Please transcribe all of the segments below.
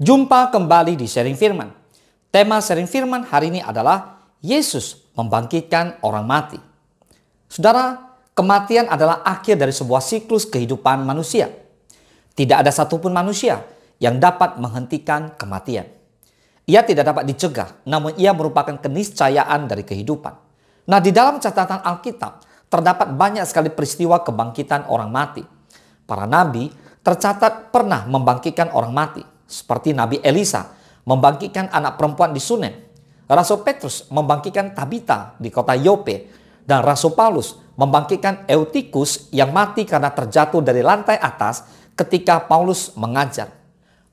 Jumpa kembali di Sharing Firman. Tema Sharing Firman hari ini adalah Yesus membangkitkan orang mati. Saudara, kematian adalah akhir dari sebuah siklus kehidupan manusia. Tidak ada satupun manusia yang dapat menghentikan kematian. Ia tidak dapat dicegah, namun ia merupakan keniscayaan dari kehidupan. Nah, di dalam catatan Alkitab, terdapat banyak sekali peristiwa kebangkitan orang mati. Para nabi tercatat pernah membangkitkan orang mati. Seperti Nabi Elisa membangkitkan anak perempuan di Sunem. Rasul Petrus membangkitkan Tabita di kota Yope. Dan Rasul Paulus membangkitkan Eutikus yang mati karena terjatuh dari lantai atas ketika Paulus mengajar.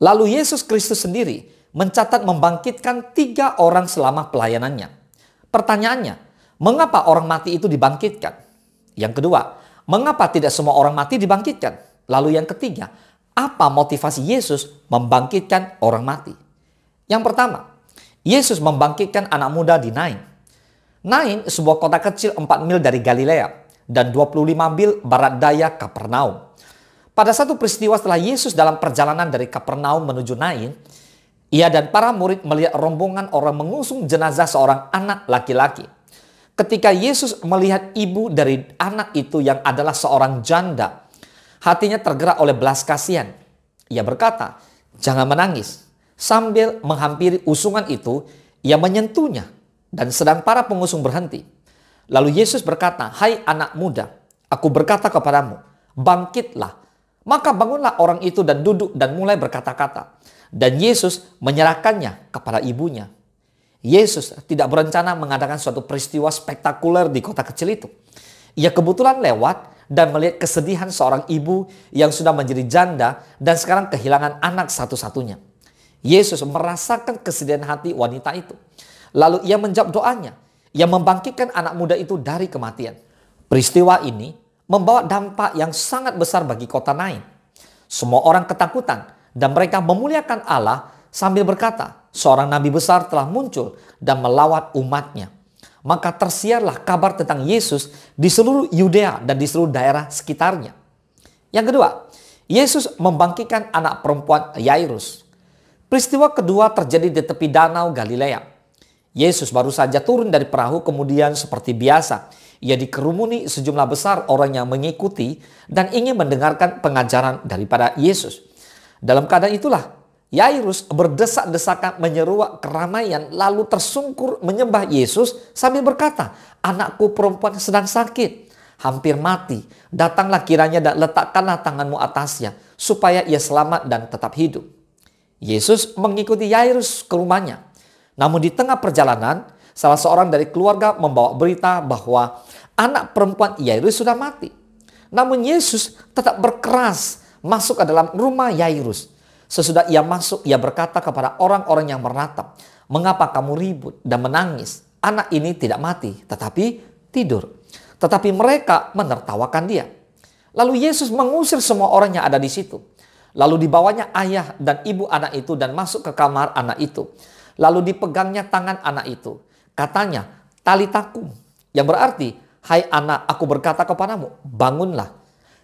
Lalu Yesus Kristus sendiri mencatat membangkitkan 3 orang selama pelayanannya. Pertanyaannya, mengapa orang mati itu dibangkitkan? Yang kedua, mengapa tidak semua orang mati dibangkitkan? Lalu yang ketiga, apa motivasi Yesus membangkitkan orang mati? Yang pertama, Yesus membangkitkan anak muda di Nain. Nain sebuah kota kecil 4 mil dari Galilea dan 25 mil barat daya Kapernaum. Pada satu peristiwa setelah Yesus dalam perjalanan dari Kapernaum menuju Nain, ia dan para murid melihat rombongan orang mengusung jenazah seorang anak laki-laki. Ketika Yesus melihat ibu dari anak itu yang adalah seorang janda, hatinya tergerak oleh belas kasihan. Ia berkata, "Jangan menangis." Sambil menghampiri usungan itu, ia menyentuhnya dan sedang para pengusung berhenti. Lalu Yesus berkata, "Hai anak muda, aku berkata kepadamu, bangkitlah." Maka bangunlah orang itu dan duduk dan mulai berkata-kata. Dan Yesus menyerahkannya kepada ibunya. Yesus tidak berencana mengadakan suatu peristiwa spektakuler di kota kecil itu. Ia kebetulan lewat dan melihat kesedihan seorang ibu yang sudah menjadi janda dan sekarang kehilangan anak satu-satunya. Yesus merasakan kesedihan hati wanita itu. Lalu ia menjawab doanya. Ia membangkitkan anak muda itu dari kematian. Peristiwa ini membawa dampak yang sangat besar bagi kota Nain. Semua orang ketakutan dan mereka memuliakan Allah sambil berkata, seorang nabi besar telah muncul dan melawat umatnya. Maka tersiarlah kabar tentang Yesus di seluruh Yudea dan di seluruh daerah sekitarnya. Yang kedua, Yesus membangkitkan anak perempuan Yairus. Peristiwa kedua terjadi di tepi danau Galilea. Yesus baru saja turun dari perahu, kemudian seperti biasa, ia dikerumuni sejumlah besar orang yang mengikuti dan ingin mendengarkan pengajaran daripada Yesus. Dalam keadaan itulah, Yairus berdesak-desakan menyeruak keramaian lalu tersungkur menyembah Yesus sambil berkata, "Anakku perempuan sedang sakit, hampir mati. Datanglah kiranya dan letakkanlah tanganmu atasnya supaya ia selamat dan tetap hidup." Yesus mengikuti Yairus ke rumahnya. Namun di tengah perjalanan, salah seorang dari keluarga membawa berita bahwa anak perempuan Yairus sudah mati. Namun Yesus tetap berkeras masuk ke dalam rumah Yairus. Sesudah ia masuk, ia berkata kepada orang-orang yang menatap, "Mengapa kamu ribut dan menangis? Anak ini tidak mati, tetapi tidur." Tetapi mereka menertawakan dia. Lalu Yesus mengusir semua orang yang ada di situ. Lalu dibawanya ayah dan ibu anak itu dan masuk ke kamar anak itu. Lalu dipegangnya tangan anak itu. Katanya, "Talitakum," yang berarti, "Hai anak, aku berkata kepadamu, bangunlah."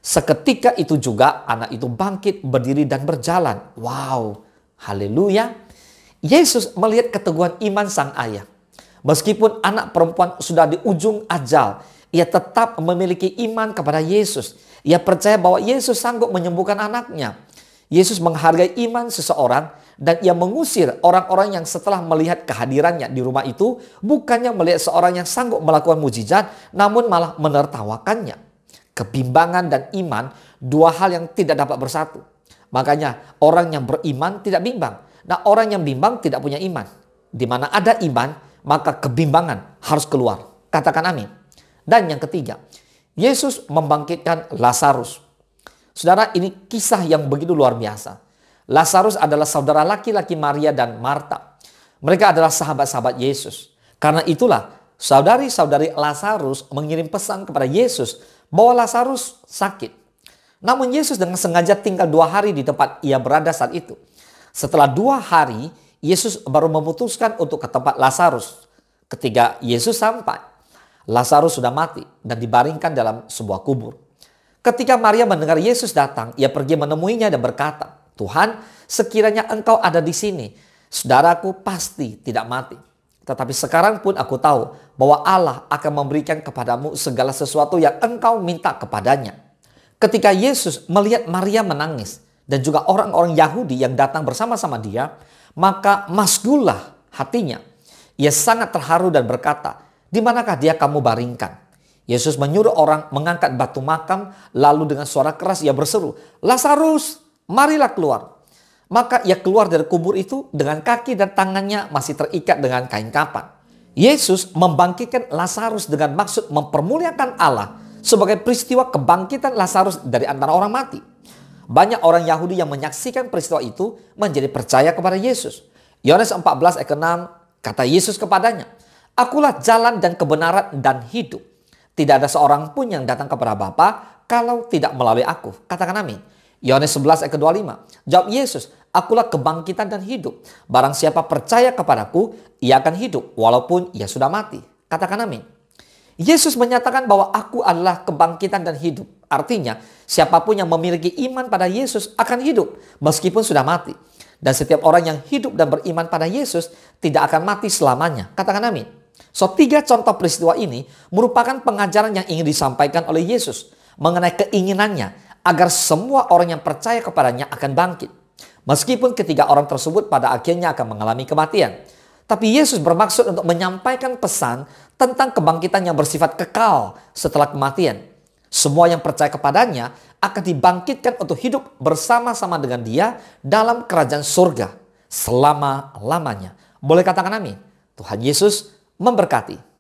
Seketika itu juga anak itu bangkit, berdiri dan berjalan. Wow, haleluya. Yesus melihat keteguhan iman sang ayah. Meskipun anak perempuan sudah di ujung ajal, ia tetap memiliki iman kepada Yesus. Ia percaya bahwa Yesus sanggup menyembuhkan anaknya. Yesus menghargai iman seseorang dan ia mengusir orang-orang yang setelah melihat kehadirannya di rumah itu bukannya melihat seorang yang sanggup melakukan mujizat, namun malah menertawakannya. Kebimbangan dan iman, dua hal yang tidak dapat bersatu. Makanya orang yang beriman tidak bimbang. Nah, orang yang bimbang tidak punya iman. Di mana ada iman, maka kebimbangan harus keluar. Katakan amin. Dan yang ketiga, Yesus membangkitkan Lazarus. Saudara, ini kisah yang begitu luar biasa. Lazarus adalah saudara laki-laki Maria dan Marta. Mereka adalah sahabat-sahabat Yesus. Karena itulah saudari-saudari Lazarus mengirim pesan kepada Yesus bahwa Lazarus sakit. Namun Yesus dengan sengaja tinggal 2 hari di tempat ia berada saat itu. Setelah 2 hari, Yesus baru memutuskan untuk ke tempat Lazarus. Ketika Yesus sampai, Lazarus sudah mati dan dibaringkan dalam sebuah kubur. Ketika Maria mendengar Yesus datang, ia pergi menemuinya dan berkata, Tuhan, sekiranya Engkau ada di sini, saudaraku pasti tidak mati. Tetapi sekarang pun aku tahu bahwa Allah akan memberikan kepadamu segala sesuatu yang engkau minta kepadanya. Ketika Yesus melihat Maria menangis dan juga orang-orang Yahudi yang datang bersama-sama dia, maka masgulah hatinya. Ia sangat terharu dan berkata, "Di manakah dia kamu baringkan?" Yesus menyuruh orang mengangkat batu makam, lalu dengan suara keras ia berseru, "Lazarus, marilah keluar." Maka ia keluar dari kubur itu dengan kaki dan tangannya masih terikat dengan kain kapan. Yesus membangkitkan Lazarus dengan maksud mempermuliakan Allah sebagai peristiwa kebangkitan Lazarus dari antara orang mati. Banyak orang Yahudi yang menyaksikan peristiwa itu menjadi percaya kepada Yesus. Yohanes 14 ayat 6 kata Yesus kepadanya, "Akulah jalan dan kebenaran dan hidup. Tidak ada seorang pun yang datang kepada Bapa kalau tidak melalui aku." Katakan amin. Yohanes 11 ayat 25. Jawab Yesus, "Akulah kebangkitan dan hidup. Barang siapa percaya kepadaku, ia akan hidup walaupun ia sudah mati." Katakan amin. Yesus menyatakan bahwa aku adalah kebangkitan dan hidup. Artinya, siapapun yang memiliki iman pada Yesus akan hidup meskipun sudah mati. Dan setiap orang yang hidup dan beriman pada Yesus tidak akan mati selamanya. Katakan amin. So, 3 contoh peristiwa ini merupakan pengajaran yang ingin disampaikan oleh Yesus mengenai keinginannya agar semua orang yang percaya kepadanya akan bangkit. Meskipun ketiga orang tersebut pada akhirnya akan mengalami kematian. Tapi Yesus bermaksud untuk menyampaikan pesan tentang kebangkitan yang bersifat kekal setelah kematian. Semua yang percaya kepadanya akan dibangkitkan untuk hidup bersama-sama dengan dia dalam kerajaan surga selama-lamanya. Boleh katakan amin. Tuhan Yesus memberkati.